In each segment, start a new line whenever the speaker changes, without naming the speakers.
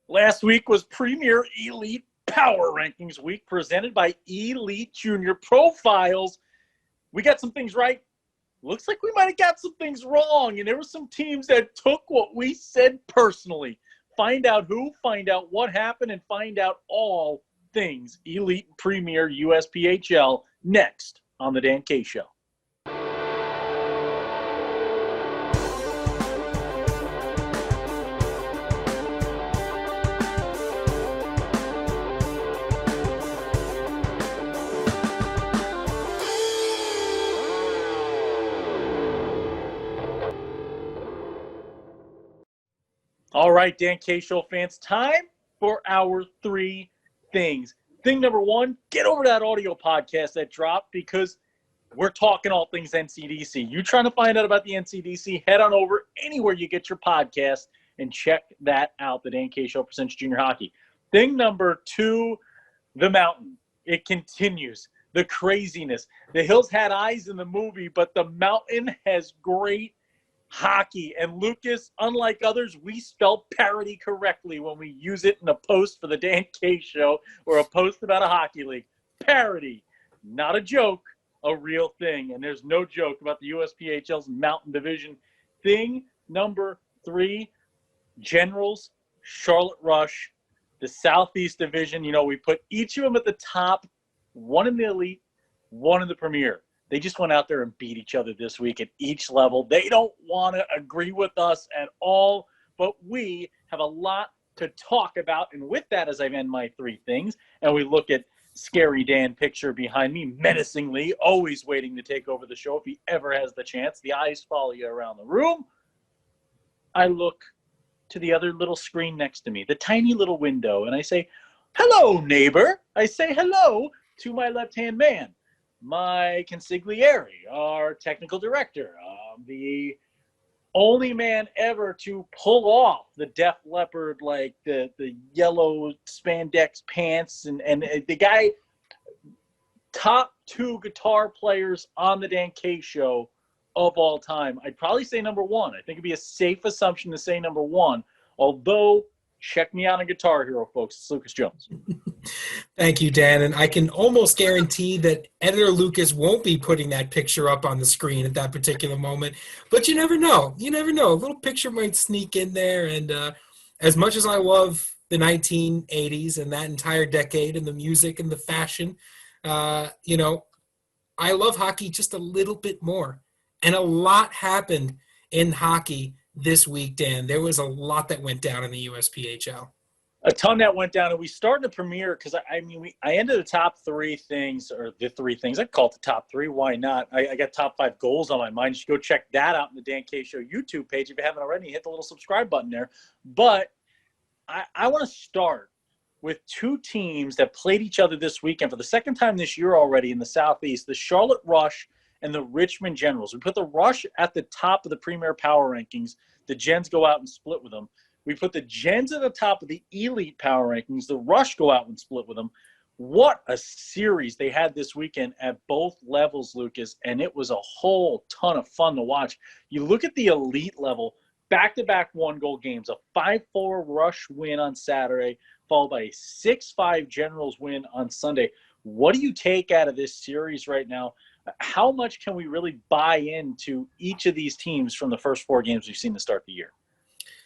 Last week was Premier Elite Power Rankings Week presented by Elite Junior Profiles. We got some things right. Looks like we might have got some things wrong, and there were some teams that took what we said personally. Find out who, find out what happened, and find out all things Elite Premier USPHL next on The Dan K Show. All right, Dan K Show fans, time for our three things. Thing number one, get over that audio podcast that dropped because we're talking all things NCDC. You trying to find out about the NCDC, head on over anywhere you get your podcast and check that out, the Dan K Show presents Junior Hockey. Thing number two, the mountain. It continues. The craziness. The Hills had eyes in the movie, but the mountain has great hockey. And Lucas, unlike others, we spell parody correctly when we use it in a post for the Dan K Show or a post about a hockey league. Parody, not a joke, a real thing. And there's no joke about the USPHL's Mountain Division. Thing number three, Generals, Charlotte Rush, the Southeast Division. You know, we put each of them at the top, one in the Elite, one in the Premier. They just went out there and beat each other this week at each level. They don't want to agree with us at all, but we have a lot to talk about. And with that, as I end my three things, and we look at Scary Dan picture behind me, menacingly, always waiting to take over the show if he ever has the chance. The eyes follow you around the room. I look to the other little screen next to me, the tiny little window, and I say, hello, neighbor. I say hello to my left-hand man, my consigliere, our technical director, the only man ever to pull off the Def Leppard, like the yellow spandex pants, and the guy, top two guitar players on the Dan K Show of all time. I'd probably say number one. I think it'd be a safe assumption to say number one, although check me out on Guitar Hero, folks. It's Lucas Jones.
Thank you, Dan. And I can almost guarantee that editor Lucas won't be putting that picture up on the screen at that particular moment. But you never know. You never know. A little picture might sneak in there. And as much as I love the 1980s and that entire decade and the music and the fashion, I love hockey just a little bit more. And a lot happened in hockey this week, Dan. There was a lot that went down in the USPHL.
A ton that went down, and we started the premiere because I ended the top three things, or the three things. I call it the top three. Why not? I got top five goals on my mind. You should go check that out in the Dan K Show YouTube page if you haven't already. Hit the little subscribe button there. But I want to start with two teams that played each other this weekend for the second time this year already in the Southeast: the Charlotte Rush and the Richmond Generals. We put the Rush at the top of the Premier Power Rankings. The Gens go out and split with them. We put the Gens at the top of the Elite Power Rankings. The Rush go out and split with them. What a series they had this weekend at both levels, Lucas, and it was a whole ton of fun to watch. You look at the Elite level, back-to-back one-goal games, a 5-4 Rush win on Saturday, followed by a 6-5 Generals win on Sunday. What do you take out of this series right now? How much can we really buy into each of these teams from the first four games we've seen to start the year?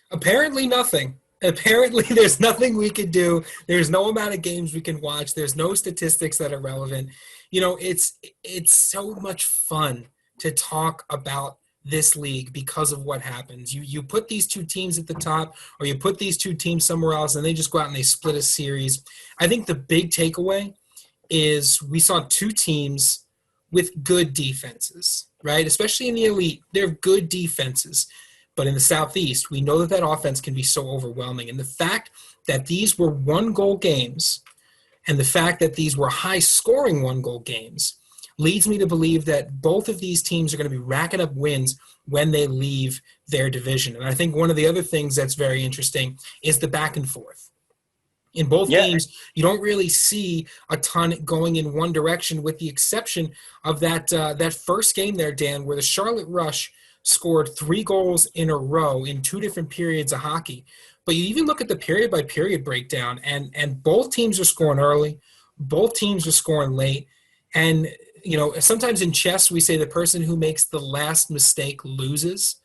Apparently nothing. Apparently there's nothing we could do. There's no amount of games we can watch. There's no statistics that are relevant. It's so much fun to talk about this league because of what happens. You put these two teams at the top, or you put these two teams somewhere else, and they just go out and they split a series. I think the big takeaway is we saw two teams with good defenses, right? Especially in the Elite, they're good defenses. But in the Southeast, we know that offense can be so overwhelming. And the fact that these were one-goal games and the fact that these were high-scoring one-goal games leads me to believe that both of these teams are going to be racking up wins when they leave their division. And I think one of the other things that's very interesting is the back and forth. In both games, you don't really see a ton going in one direction, with the exception of that first game there, Dan, where the Charlotte Rush scored 3 goals in a row in 2 different periods of hockey. but you even look at the period-by-period breakdown, and both teams are scoring early, both teams are scoring late, and sometimes in chess we say the person who makes the last mistake loses.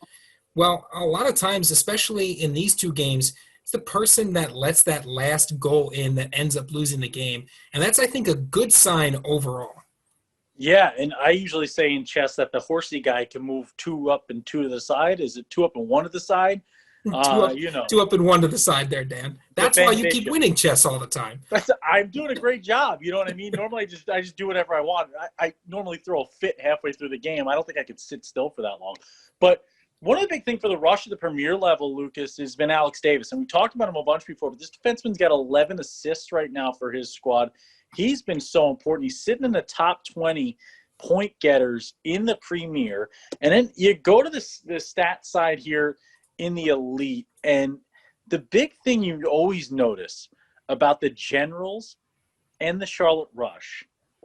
Well, a lot of times, especially in these two games, it's the person that lets that last goal in that ends up losing the game, and that's, I think, a good sign overall.
Yeah, and I usually say in chess that the horsey guy can move 2 up and 2 to the side. Is it 2 up and 1 to the side?
Two up and 1 to the side there, Dan. That's why you keep winning chess all the time.
I'm doing a great job. You know what I mean? Normally, I just do whatever I want. I normally throw a fit halfway through the game. I don't think I could sit still for that long. But one of the big things for the rush at the premier level, Lucas, has been Alex Davis. And we talked about him a bunch before, but this defenseman's got 11 assists right now for his squad. He's been so important. He's sitting in the top 20 point getters in the premier. And then you go to the stat side here in the elite, and the big thing you always notice about the Generals and the Charlotte Rush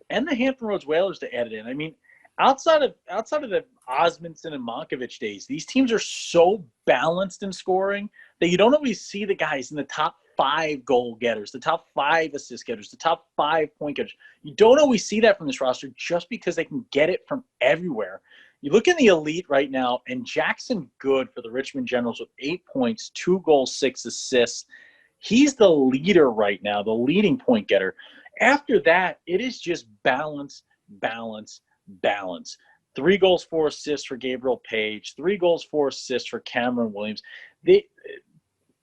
and the Hampton Roads Whalers to add it in. I mean, outside of the Osmondson and Monkovich days, these teams are so balanced in scoring that you don't always see the guys in the top 5 goal getters, the top 5 assist getters, the top 5 point getters. You don't always see that from this roster just because they can get it from everywhere. You look in the elite right now, and Jackson Good for the Richmond Generals with 8 points, 2 goals, 6 assists. He's the leader right now, the leading point getter. After that, it is just balance, balance, balance. 3 goals, 4 assists for Gabriel Page, 3 goals, 4 assists for Cameron Williams.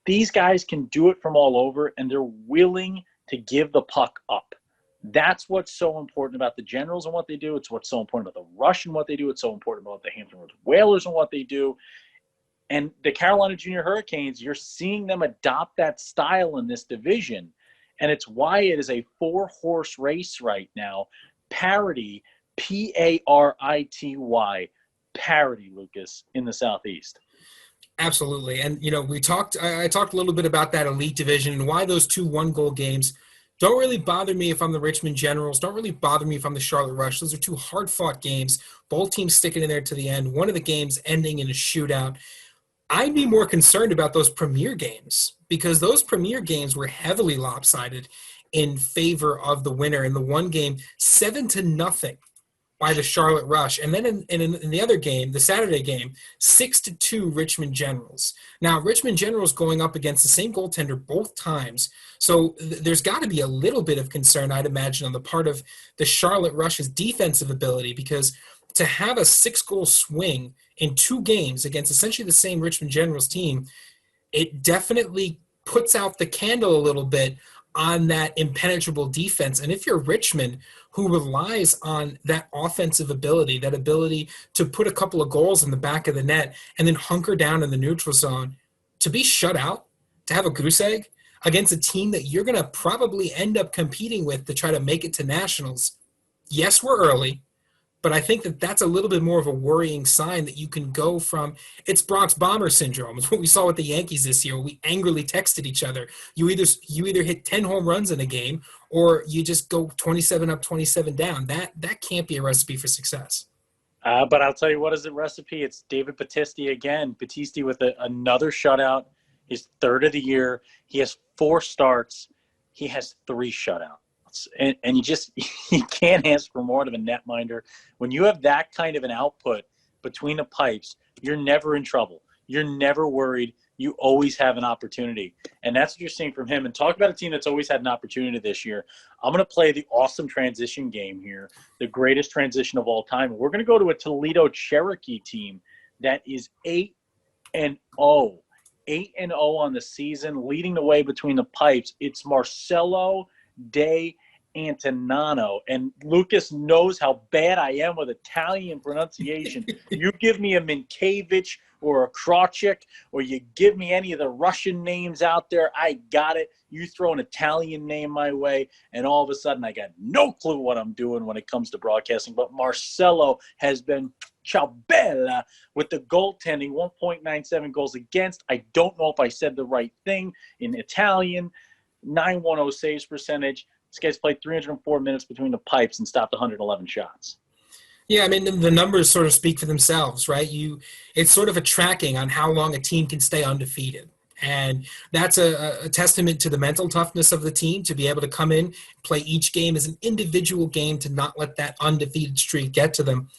These guys can do it from all over, and they're willing to give the puck up. That's what's so important about the Generals and what they do. It's what's so important about the Rush and what they do. It's so important about the Hampton Roads Whalers and what they do. And the Carolina Junior Hurricanes, you're seeing them adopt that style in this division. And it's why it is a 4-horse race right now. Parity, Parity, parity, Lucas, in the Southeast.
Absolutely. And, I talked a little bit about that elite division and why those 2 one-goal games don't really bother me if I'm the Richmond Generals. Don't really bother me if I'm the Charlotte Rush. Those are 2 hard-fought games. Both teams sticking in there to the end. One of the games ending in a shootout. I'd be more concerned about those premier games because those premier games were heavily lopsided in favor of the winner. In the one game, 7-0 by the Charlotte Rush. And then in the other game, the Saturday game, 6-2 Richmond Generals. Now, Richmond Generals going up against the same goaltender both times. So there's got to be a little bit of concern, I'd imagine, on the part of the Charlotte Rush's defensive ability, because to have a 6-goal swing in 2 games against essentially the same Richmond Generals team, it definitely puts out the candle a little bit on that impenetrable defense. And if you're Richmond, who relies on that offensive ability, that ability to put a couple of goals in the back of the net and then hunker down in the neutral zone, to be shut out, to have a goose egg against a team that you're going to probably end up competing with to try to make it to nationals. Yes, we're early, but I think that that's a little bit more of a worrying sign that you can go from, it's Bronx Bomber syndrome. It's what we saw with the Yankees this year. We angrily texted each other. You either hit 10 home runs in a game or you just go 27 up, 27 down. That can't be a recipe for success.
But I'll tell you what is the recipe. It's David Battisti again. Battisti with another shutout, his 3rd of the year. He has 4 starts. He has 3 shutouts. And you can't ask for more out of a netminder. When you have that kind of an output between the pipes, you're never in trouble. You're never worried. You always have an opportunity. And that's what you're seeing from him. And talk about a team that's always had an opportunity this year. I'm going to play the awesome transition game here, the greatest transition of all time. We're going to go to a Toledo Cherokee team that is 8-0. 8-0 on the season, leading the way between the pipes. It's Marcelo De Antonano, and Lucas knows how bad I am with Italian pronunciation. You give me a Minkiewicz or a Krawczyk, or you give me any of the Russian names out there, I got it. You throw an Italian name my way, and all of a sudden I got no clue what I'm doing when it comes to broadcasting. But Marcelo has been ciao bella with the goaltending, 1.97 goals against. I don't know if I said the right thing in Italian. 910 saves percentage. This guy's played 304 minutes between the pipes and stopped 111 shots.
Yeah, I mean, the numbers sort of speak for themselves, right? It's sort of a tracking on how long a team can stay undefeated. And that's a testament to the mental toughness of the team to be able to come in, play each game as an individual game, to not let that undefeated streak get to them.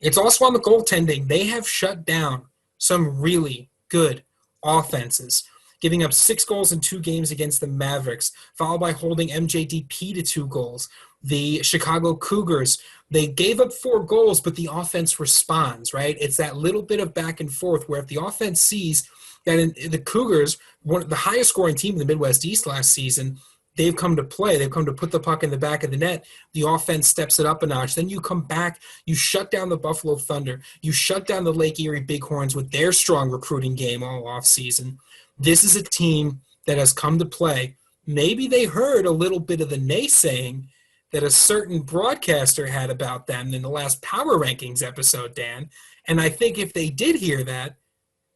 It's also on the goaltending. They have shut down some really good offenses, giving up 6 goals in 2 games against the Mavericks, followed by holding MJDP to 2 goals. The Chicago Cougars, they gave up 4 goals, but the offense responds, right? It's that little bit of back and forth where if the offense sees that in the Cougars, one of the highest scoring team in the Midwest East last season, they've come to play. They've come to put the puck in the back of the net. The offense steps it up a notch. Then you come back, you shut down the Buffalo Thunder. You shut down the Lake Erie Bighorns with their strong recruiting game all offseason. This is a team that has come to play. Maybe they heard a little bit of the naysaying that a certain broadcaster had about them in the last Power Rankings episode, Dan. And I think if they did hear that,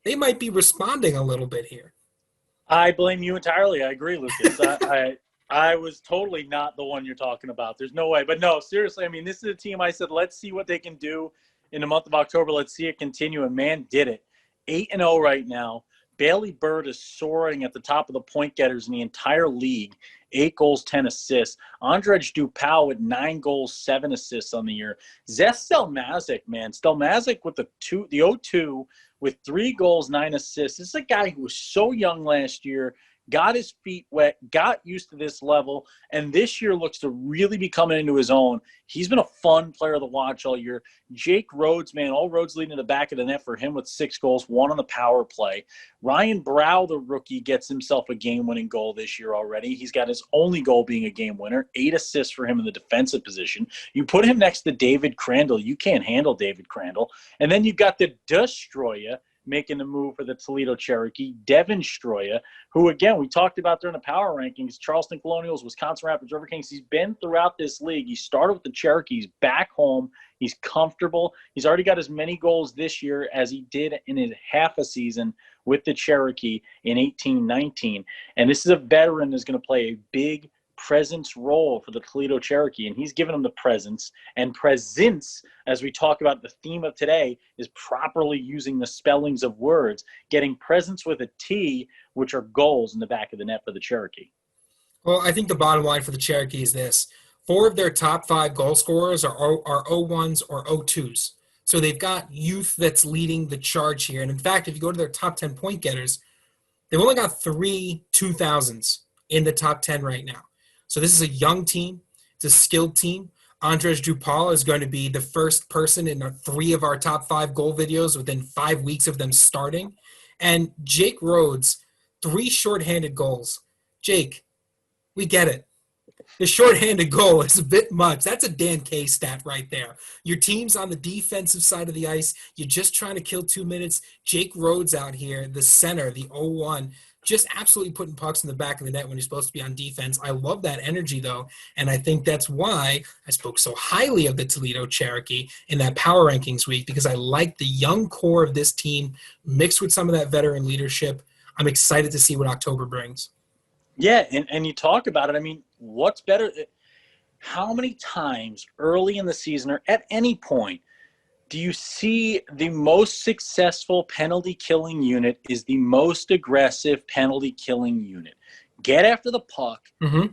they might be responding a little bit here.
I blame you entirely. I agree, Lucas. I was totally not the one you're talking about. There's no way. But no, seriously, I mean, this is a team I said, let's see what they can do in the month of October. Let's see it continue. And, man, did it. 8-0 right now. Bailey Bird is soaring at the top of the point getters in the entire league. 8 goals, 10 assists. Andrzej Dupau with 9 goals, 7 assists on the year. Zest Stelmazic, man. Stelmazic with the 0-2 with 3 goals, 9 assists. This is a guy who was so young last year, got his feet wet, got used to this level, and this year looks to really be coming into his own. He's been a fun player to watch all year. Jake Rhodes, man, all roads leading to the back of the net for him with 6 goals, 1 on the power play. Ryan Brow, the rookie, gets himself a game-winning goal this year already. He's got his only goal being a game winner, 8 assists for him in the defensive position. You put him next to David Crandall. You can't handle David Crandall. And then you've got the Destroyer making the move for the Toledo Cherokee, Devin Stroya, who, again, we talked about during the power rankings, Charleston Colonials, Wisconsin Rapids, River Kings. He's been throughout this league. He started with the Cherokees, back home. He's comfortable. He's already got as many goals this year as he did in his half a season with the Cherokee in 18-19. And this is a veteran that's going to play a big presence role for the Toledo Cherokee, and he's given them the presence. And presence, as we talk about the theme of today, is properly using the spellings of words, getting presence with a T, which are goals in the back of the net for the Cherokee.
Well, I think the bottom line for the Cherokee is this. 4 of their top 5 goal scorers are 0-1s or 0-2s. So they've got youth that's leading the charge here. And in fact, if you go to their top 10 point getters, they've only got 3 2000s in the top 10 right now. So this is a young team. It's a skilled team. Andrzej Dupau is going to be the first person in 3 of our top 5 goal videos within 5 weeks of them starting. And Jake Rhodes, 3 shorthanded goals. Jake, we get it. The shorthanded goal is a bit much. That's a Dan K stat right there. Your team's on the defensive side of the ice. You're just trying to kill 2 minutes. Jake Rhodes out here, the center, the 0-1, just absolutely putting pucks in the back of the net when you're supposed to be on defense. I love that energy, though, and I think that's why I spoke so highly of the Toledo Cherokee in that Power Rankings week, because I like the young core of this team mixed with some of that veteran leadership. I'm excited to see what October brings.
Yeah, and you talk about it. I mean, what's better? How many times early in the season or at any point do you see the most successful penalty-killing unit is the most aggressive penalty-killing unit? Get after the puck,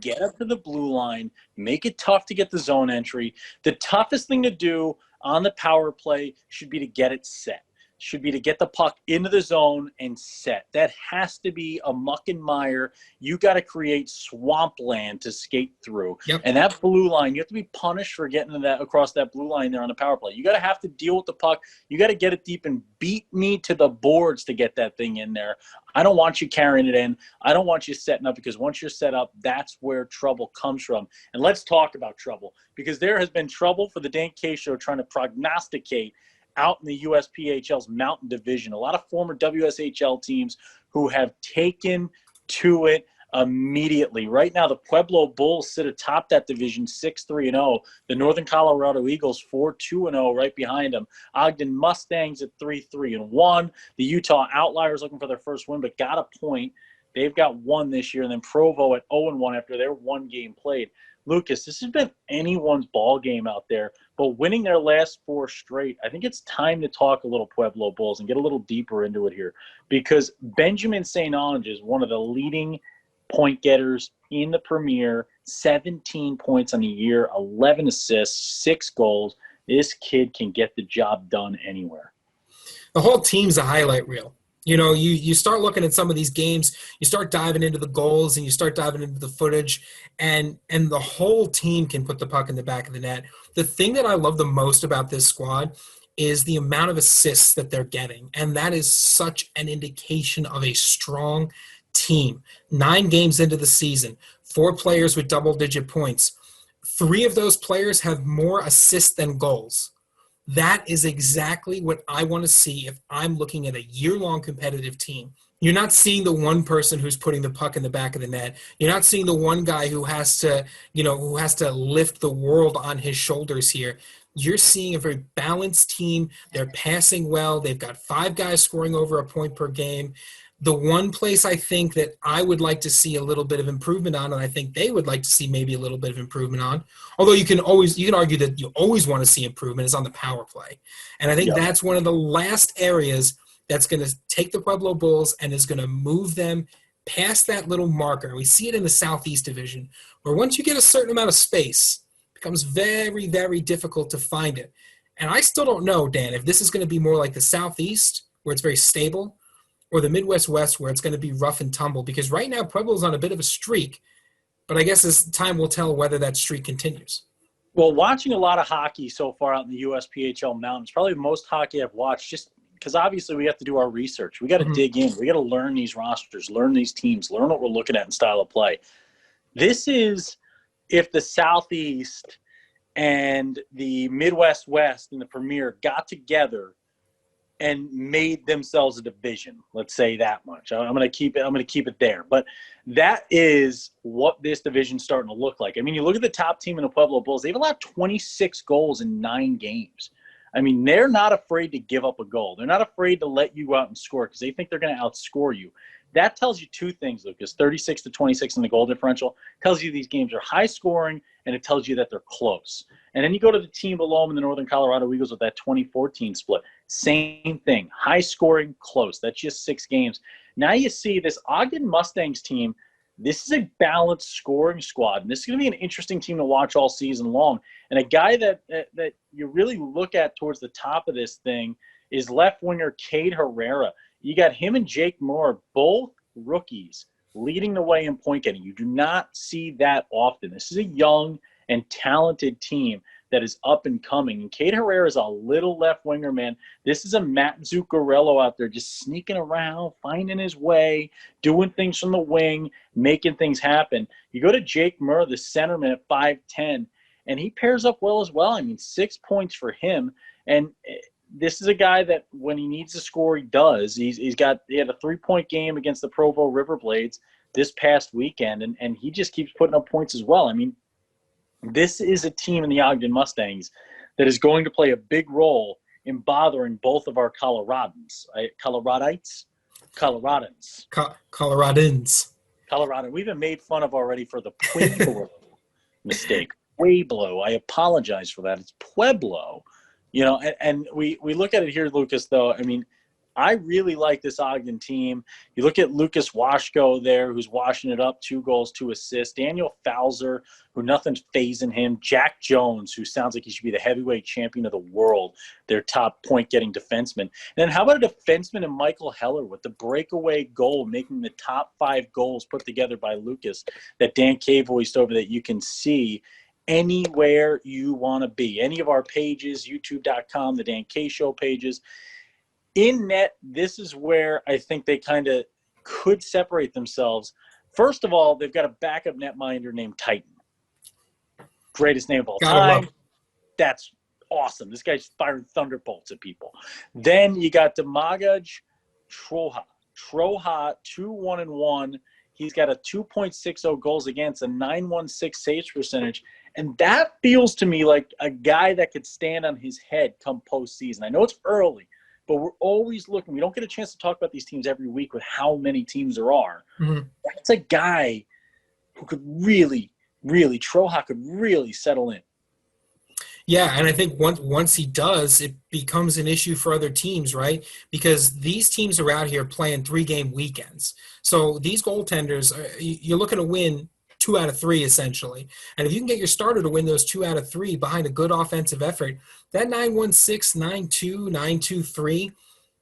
get up to the blue line, make it tough to get the zone entry. The toughest thing to do on the power play should be to get it set. Should be to get the puck into the zone and set. That has to be a muck and mire. You got to create swampland to skate through.
Yep.
And that blue line, you have to be punished for getting that across that blue line there on the power play. You got to have to deal with the puck. You got to get it deep and beat me to the boards to get that thing in there. I don't want you carrying it in. I don't want you setting up, because once you're set up, that's where trouble comes from. And let's talk about trouble, because there has been trouble for the Dan K Show trying to prognosticate out in the USPHL's Mountain Division. A lot of former WSHL teams who have taken to it immediately. Right now, the Pueblo Bulls sit atop that division 6-3-0. The Northern Colorado Eagles 4-2-0 right behind them. Ogden Mustangs at 3-3-1. The Utah Outliers looking for their first win, but got a point. They've got 1 this year, and then Provo at 0-1 after their 1 game played. Lucas, this has been anyone's ball game out there, but winning their last 4 straight, I think it's time to talk a little Pueblo Bulls and get a little deeper into it here, because Benjamin St. Onge is one of the leading point getters in the Premier, 17 points on the year, 11 assists, 6 goals. This kid can get the job done anywhere.
The whole team's a highlight reel. You know, you start looking at some of these games, you start diving into the goals and you start diving into the footage, and the whole team can put the puck in the back of the net. The thing that I love the most about this squad is the amount of assists that they're getting, and that is such an indication of a strong team. 9 games into the season, 4 players with double-digit points. 3 of those players have more assists than goals. That is exactly what I want to see if I'm looking at a year-long competitive team. You're not seeing the one person who's putting the puck in the back of the net. You're not seeing the one guy who has to lift the world on his shoulders here. You're seeing a very balanced team. They're passing well. They've got 5 guys scoring over a point per game. The one place I think that I would like to see a little bit of improvement on, and I think they would like to see maybe a little bit of improvement on, although you can argue that you always want to see improvement, is on the power play. And I think that's one of the last areas that's going to take the Pueblo Bulls and is going to move them past that little marker. We see it in the Southeast Division, where once you get a certain amount of space, it becomes very, very difficult to find it. And I still don't know, Dan, if this is going to be more like the Southeast, where it's very stable, or the Midwest West, where it's going to be rough and tumble, because right now Pueblo's on a bit of a streak, but I guess as time will tell whether that streak continues.
Well, watching a lot of hockey so far out in the USPHL mountains, probably the most hockey I've watched, just because obviously we have to do our research. We got to dig in. We got to learn these rosters, learn these teams, learn what we're looking at in style of play. This is if the Southeast and the Midwest West and the Premier got together and made themselves a division. Let's say that much. I'm going to keep it there. But that is what this division's starting to look like. I mean, you look at the top team in the Pueblo Bulls, they've allowed 26 goals in 9 games. I mean, they're not afraid to give up a goal. They're not afraid to let you go out and score because they think they're going to outscore you. That tells you 2 things, Lucas. 36-26 in the goal differential tells you these games are high scoring, and it tells you that they're close. And then you go to the team below them in the Northern Colorado Eagles with that 2014 split. Same thing. High scoring, close. That's just 6 games. Now you see this Ogden Mustangs team. This is a balanced scoring squad, and this is going to be an interesting team to watch all season long. And a guy that you really look at towards the top of this thing is left winger Cade Herrera. You got him and Jake Moore, both rookies, leading the way in point getting. You do not see that often. This is a young and talented team that is up and coming. And Cade Herrera is a little left winger, man. This is a Matt Zuccarello out there just sneaking around, finding his way, doing things from the wing, making things happen. You go to Jake Murr, the centerman at 5'10", and he pairs up well as well. I mean, 6 points for him. And this is a guy that when he needs to score, he does. He had a 3-point game against the Provo Riverblades this past weekend, and he just keeps putting up points as well. I mean, this is a team in the Ogden Mustangs that is going to play a big role in bothering both of our Coloradans. Coloradans. We've been made fun of already for the Pueblo mistake. Pueblo. I apologize for that. It's Pueblo. You know, and we look at it here, Lucas, though. I mean, I really like this Ogden team. You look at Lucas Washko there, who's washing it up, 2 goals, 2 assists. Daniel Fowler, who nothing's phasing him. Jack Jones, who sounds like he should be the heavyweight champion of the world, their top point-getting defenseman. And then how about a defenseman in Michael Heller with the breakaway goal, making the top 5 goals put together by Lucas that Dan K voiced over that you can see anywhere you want to be. Any of our pages, youtube.com, the Dan K Show pages. In net, this is where I think they kind of could separate themselves. First of all, they've got a backup netminder named Titan. Greatest name of all time. That's awesome. This guy's firing thunderbolts at people. Then you got Domagoj Troja. Troja, 2-1-1. He's got a 2.60 goals against, a 916 saves percentage. And that feels to me like a guy that could stand on his head come postseason. I know it's early, but we're always looking. We don't get a chance to talk about these teams every week with how many teams there are.
Mm-hmm.
That's a guy who could really, Troja could really settle in.
Yeah, and I think once he does, it becomes an issue for other teams, right? Because these teams are out here playing 3-game weekends. So these goaltenders, you're looking to win 2 out of 3 essentially. And if you can get your starter to win those 2 out of 3 behind a good offensive effort, that 9-1-6, 9-2, 9-2-3,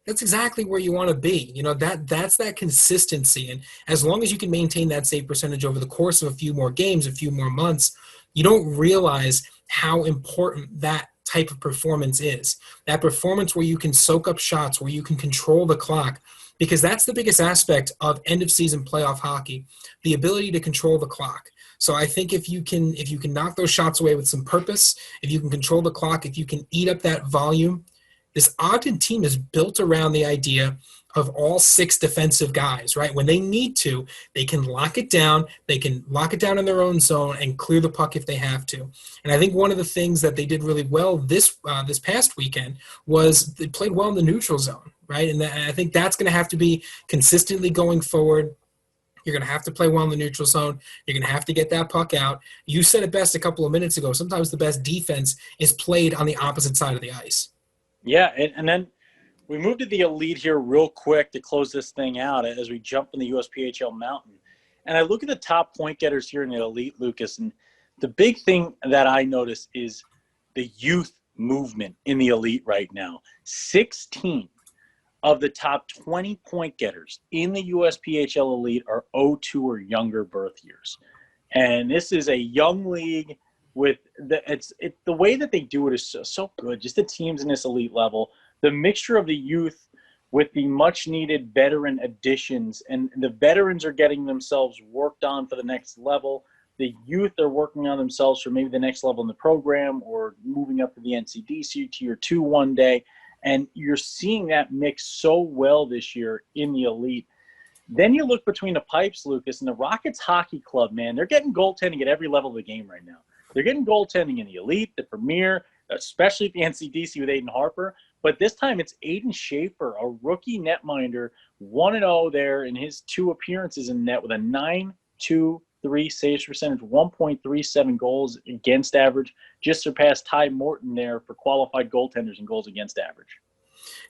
that's exactly where you want to be. You know, that's that consistency. And as long as you can maintain that save percentage over the course of a few more games, a few more months, you don't realize how important that type of performance is. That performance where you can soak up shots, where you can control the clock, because that's the biggest aspect of end of season playoff hockey, the ability to control the clock. So I think if you can knock those shots away with some purpose, if you can control the clock, if you can eat up that volume, this Ogden team is built around the idea of all 6 defensive guys, right? When they need to, they can lock it down. They can lock it down in their own zone and clear the puck if they have to. And I think one of the things that they did really well this past weekend was they played well in the neutral zone, right? And I think that's going to have to be consistently going forward. You're going to have to play well in the neutral zone. You're going to have to get that puck out. You said it best a couple of minutes ago. Sometimes the best defense is played on the opposite side of the ice.
Yeah, and then we moved to the Elite here real quick to close this thing out as we jump in the USPHL Mountain. And I look at the top point getters here in the Elite, Lucas, and the big thing that I notice is the youth movement in the Elite right now. 16 of the top 20 point getters in the USPHL Elite are 02 or younger birth years. And this is a young league with the way that they do it is so good. Just the teams in this elite level, the mixture of the youth with the much needed veteran additions, and the veterans are getting themselves worked on for the next level. The youth are working on themselves for maybe the next level in the program or moving up to the NCDC Tier 2 one day. And you're seeing that mix so well this year in the elite. Then you look between the pipes, Lucas, and the Rockets Hockey Club, man, they're getting goaltending at every level of the game right now. They're getting goaltending in the Elite, the Premier, especially at the NCDC with Aiden Harper. But this time it's Aiden Schaefer, a rookie netminder, 1-0 there in his 2 appearances in net with a 9.23 saves percentage, 1.37 goals against average. Just surpassed Ty Morton there for qualified goaltenders and goals against average.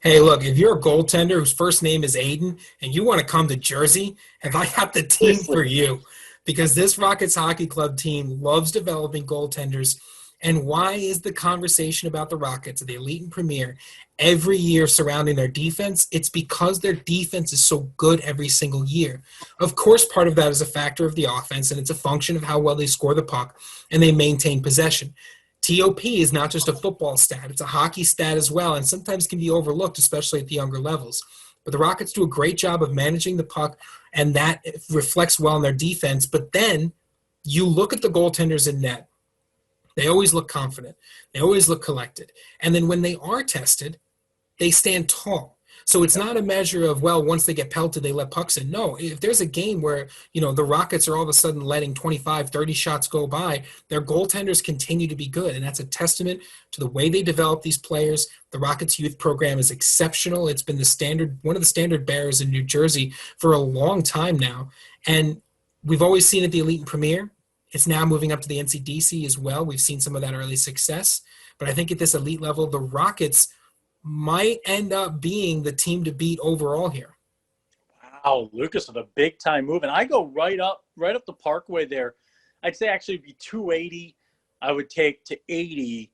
Hey, look, if you're a goaltender whose first name is Aiden and you want to come to Jersey, have I got the team for you? Because this Rockets Hockey Club team loves developing goaltenders. And why is the conversation about the Rockets, the Elite and Premier, every year surrounding their defense? It's because their defense is so good every single year. Of course, part of that is a factor of the offense, and it's a function of how well they score the puck and they maintain possession. TOP is not just a football stat. It's a hockey stat as well, and sometimes can be overlooked, especially at the younger levels. But the Rockets do a great job of managing the puck, and that reflects well in their defense. But then you look at the goaltenders in net. They always look confident. They always look collected. And then when they are tested, they stand tall. So it's not a measure of, well, once they get pelted, they let pucks in. No, if there's a game where, the Rockets are all of a sudden letting 25, 30 shots go by, their goaltenders continue to be good. And that's a testament to the way they develop these players. The Rockets youth program is exceptional. It's been one of the standard bearers in New Jersey for a long time now. And we've always seen it the Elite and Premier. It's now moving up to the NCDC as well. We've seen some of that early success. But I think at this elite level, the Rockets might end up being the team to beat overall here.
Wow, Lucas with a big-time move. And I go right up the Parkway there. I'd say actually it'd be 280. I would take to 80,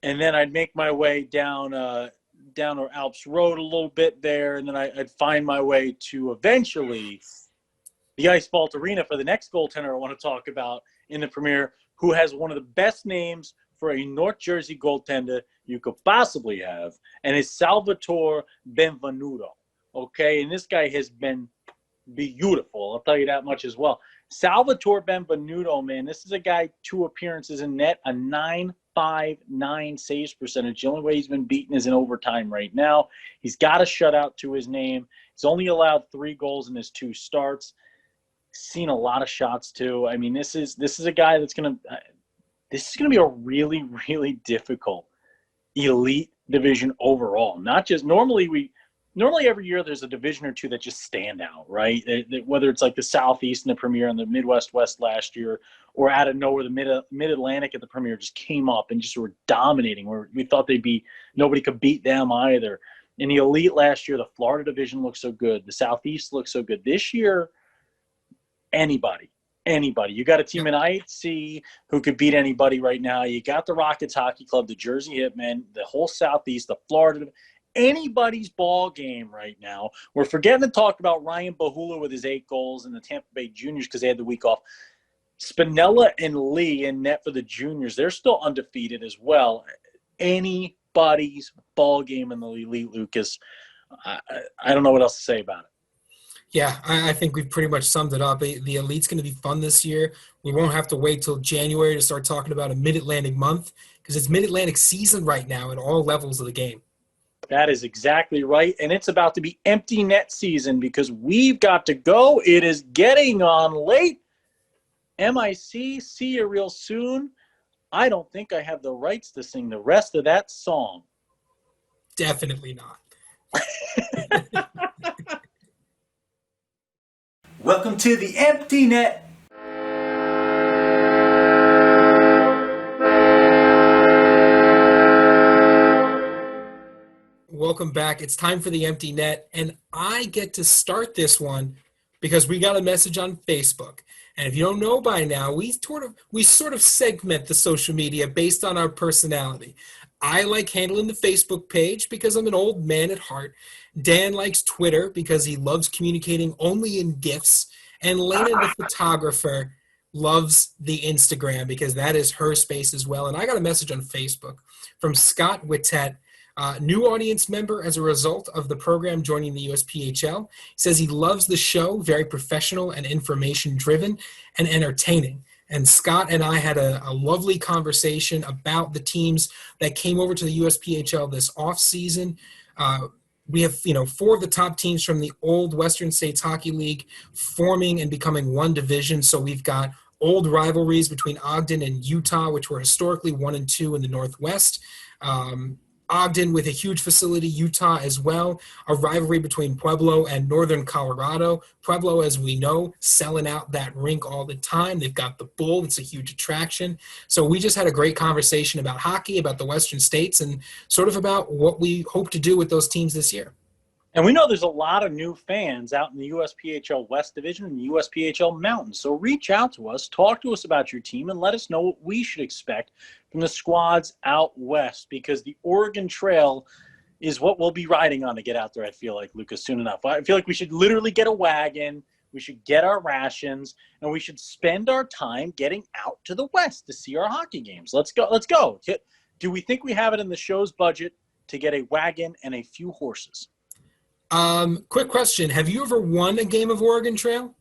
and then I'd make my way down Alps Road a little bit there, and then I'd find my way to eventually the Ice Vault Arena for the next goaltender I want to talk about in the Premier, who has one of the best names for a North Jersey goaltender you could possibly have, and it's Salvatore Benvenuto. Okay, and this guy has been beautiful. I'll tell you that much as well. Salvatore Benvenuto, man, this is a guy, 2 appearances in net, a 9.59 saves percentage. The only way he's been beaten is in overtime right now. He's got a shutout to his name. He's only allowed 3 goals in his 2 starts. Seen a lot of shots too. I mean, this is a guy that's gonna be a really, really difficult elite division overall. Not just normally every year there's a division or two that just stand out, right? Whether it's like the Southeast in the Premier and the Midwest West last year, or out of nowhere the Mid-Atlantic at the Premier just came up and just were dominating. Where we thought nobody could beat them either. In the Elite last year, the Florida division looked so good. The Southeast looked so good. This year, anybody. You got a team in IHC who could beat anybody right now. You got the Rockets Hockey Club, the Jersey Hitmen, the whole Southeast, the Florida. Anybody's ball game right now. We're forgetting to talk about Ryan Bahula with his 8 goals and the Tampa Bay Juniors because they had the week off. Spinella and Lee in net for the Juniors. They're still undefeated as well. Anybody's ball game in the Elite, Lucas. I don't know what else to say about it.
Yeah, I think we've pretty much summed it up. The Elite's going to be fun this year. We won't have to wait till January to start talking about a Mid-Atlantic month because it's Mid-Atlantic season right now at all levels of the game.
That is exactly right, and it's about to be empty net season because we've got to go. It is getting on late. MIC, see you real soon. I don't think I have the rights to sing the rest of that song.
Definitely not.
Welcome to the Empty Net.
Welcome back. It's time for the Empty Net, and I get to start this one because we got a message on Facebook. And if you don't know by now, we sort of segment the social media based on our personality. I like handling the Facebook page because I'm an old man at heart. Dan likes Twitter because he loves communicating only in GIFs. And Lena, the photographer, loves the Instagram because that is her space as well. And I got a message on Facebook from Scott Wittet, new audience member as a result of the program joining the USPHL. He says he loves the show, very professional and information-driven and entertaining. And Scott and I had a lovely conversation about the teams that came over to the USPHL this offseason. We have, 4 of the top teams from the old Western States Hockey League forming and becoming one division. So we've got old rivalries between Ogden and Utah, which were historically 1 and 2 in the Northwest. Ogden with a huge facility, Utah as well, a rivalry between Pueblo and Northern Colorado. Pueblo, as we know, selling out that rink all the time. They've got the Bull. It's a huge attraction. So we just had a great conversation about hockey, about the Western States, and sort of about what we hope to do with those teams this year.
And we know there's a lot of new fans out in the USPHL West Division and the USPHL Mountains. So reach out to us, talk to us about your team, and let us know what we should expect from the squads out west, because the Oregon Trail is what we'll be riding on to get out there, I feel like, Lucas, soon enough. I feel like we should literally get a wagon, we should get our rations, and we should spend our time getting out to the west to see our hockey games. Let's go. Let's go. Do we think we have it in the show's budget to get a wagon and a few horses?
Quick question. Have you ever won a game of Oregon Trail?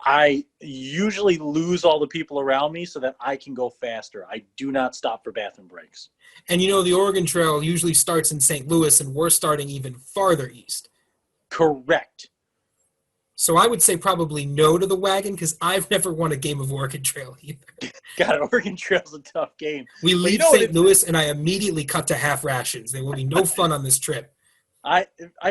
I usually lose all the people around me so that I can go faster. I do not stop for bathroom breaks.
And the Oregon Trail usually starts in St. Louis, and we're starting even farther east.
Correct.
So I would say probably no to the wagon because I've never won a game of Oregon Trail either.
God, Oregon Trail's a tough game.
We leave St. Louis, and I immediately cut to half rations. There will be no fun on this trip.
I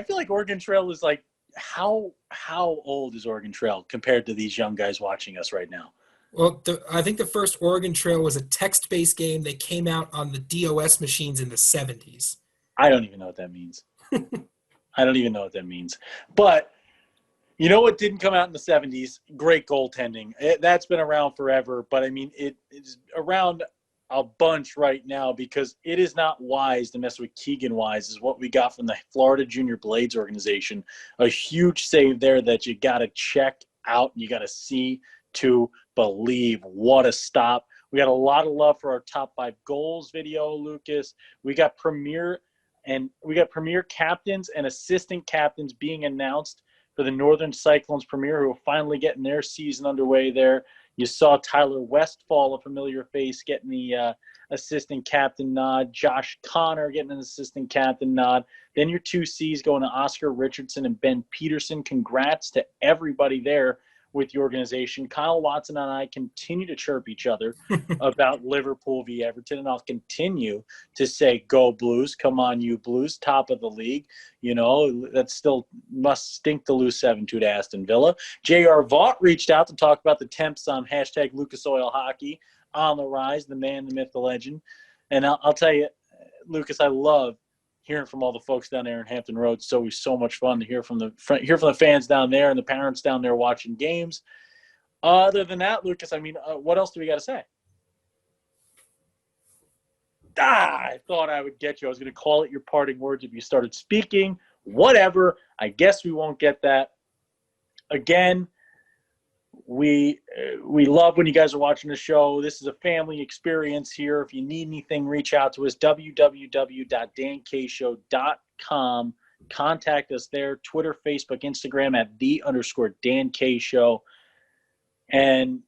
feel like Oregon Trail is like, how old is Oregon Trail compared to these young guys watching us right now?
Well, I think the first Oregon Trail was a text-based game. They came out on the DOS machines in the 70s.
I don't even know what that means. But you know what didn't come out in the 70s? Great goaltending. That's been around forever. But, I mean, it is around a bunch right now because it is not wise to mess with Keegan Wise, is what we got from the Florida Junior Blades organization. A huge save there that you got to check out and you got to see to believe. What a stop. We got a lot of love for our top 5 goals video, Lucas. We got premier captains and assistant captains being announced for the Northern Cyclones Premier, who are finally getting their season underway there. You saw Tyler Westfall, a familiar face, getting the assistant captain nod. Josh Connor getting an assistant captain nod. Then your 2 C's going to Oscar Richardson and Ben Peterson. Congrats to everybody there. with the organization. Kyle Watson and I continue to chirp each other about Liverpool v. Everton, and I'll continue to say, go Blues, come on you Blues, top of the league. You know, that still must stink to lose 7-2 to Aston Villa. J.R. Vaught reached out to talk about the temps on hashtag Lucas Oil Hockey on the rise, the man, the myth, the legend. And I'll tell you, Lucas, I love hearing from all the folks down there in Hampton Roads. It's always so much fun to hear from the fans down there and the parents down there watching games. Other than that, Lucas, I mean, what else do we got to say? I thought I would get you. I was going to call it your parting words if you started speaking. Whatever. I guess we won't get that. Again, we love when you guys are watching the show. This is a family experience here. If you need anything, reach out to us, www.dankshow.com. Contact us there, Twitter, Facebook, Instagram at @the_Dan_K_show. And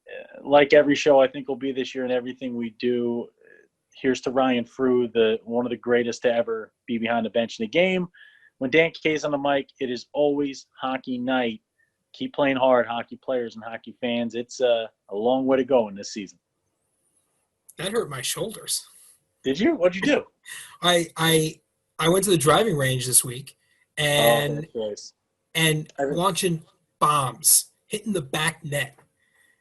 like every show I think will be this year and everything we do, here's to Ryan Frew, one of the greatest to ever be behind the bench in the game. When Dan K's on the mic, it is always hockey night. Keep playing hard, hockey players and hockey fans. It's a long way to go in this season.
That hurt my shoulders.
Did you? What'd you do?
I went to the driving range this week and launching bombs, hitting the back net.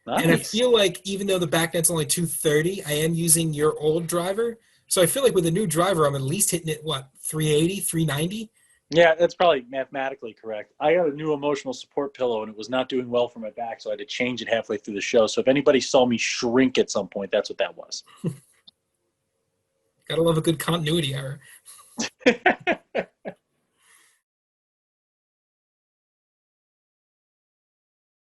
Nice.
And I feel like even though the back net's only 230, I am using your old driver. So I feel like with a new driver, I'm at least hitting it, 380, 390?
Yeah, that's probably mathematically correct. I got a new emotional support pillow, and it was not doing well for my back, so I had to change it halfway through the show. So if anybody saw me shrink at some point, that's what that was.
Gotta love a good continuity error.